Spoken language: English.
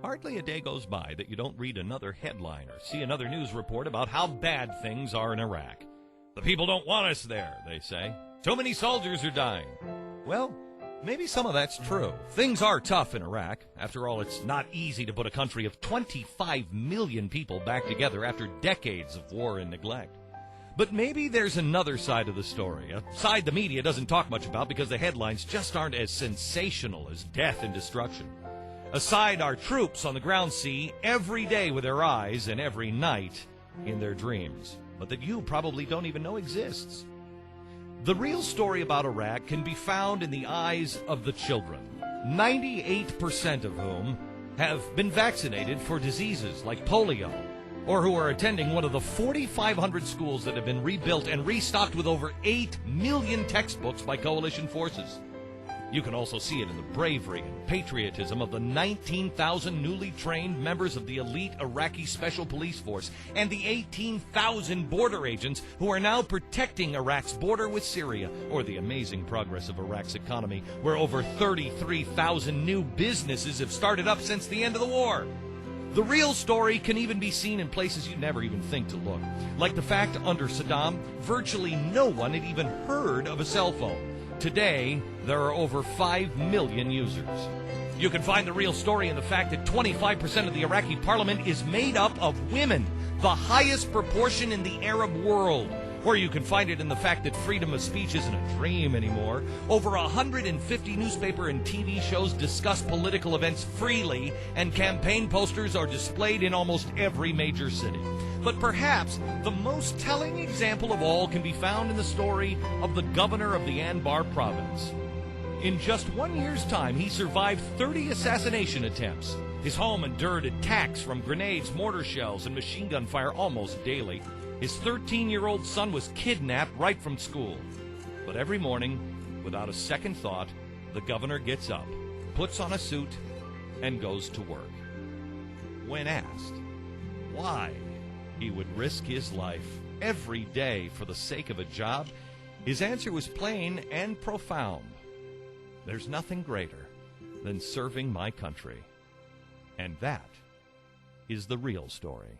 Hardly a day goes by that you don't read another headline or see another news report about how bad things are in Iraq. The people don't want us there, they say. Too many soldiers are dying. Well, maybe some of that's true. Things are tough in Iraq. After all, it's not easy to put a country of 25 million people back together after decades of war and neglect. But maybe there's another side of the story, a side the media doesn't talk much about because the headlines just aren't as sensational as death and destruction. A side our troops on the ground see every day with their eyes and every night in their dreams, but that you probably don't even know exists. The real story about Iraq can be found in the eyes of the children, 98% of whom have been vaccinated for diseases like polio, or who are attending one of the 4,500 schools that have been rebuilt and restocked with over 8 million textbooks by coalition forces. You can also see it in the bravery and patriotism of the 19,000 newly trained members of the elite Iraqi Special Police Force and the 18,000 border agents who are now protecting Iraq's border with Syria, or the amazing progress of Iraq's economy, where over 33,000 new businesses have started up since the end of the war. The real story can even be seen in places you'd never even think to look, like the fact under Saddam, virtually no one had even heard of a cell phone. Today, there are over 5 million users. You can find the real story in the fact that 25% of the Iraqi parliament is made up of women, the highest proportion in the Arab world. Or you can find it in the fact that freedom of speech isn't a dream anymore. Over 150 newspaper and TV shows discuss political events freely, and campaign posters are displayed in almost every major city. But perhaps the most telling example of all can be found in the story of the governor of the Anbar province. In just 1 year's time, he survived 30 assassination attempts. His home endured attacks from grenades, mortar shells, and machine gun fire almost daily. His 13-year-old son was kidnapped right from school. But every morning, without a second thought, the governor gets up, puts on a suit, and goes to work. When asked why he would risk his life every day for the sake of a job, his answer was plain and profound. There's nothing greater than serving my country. And that is the real story.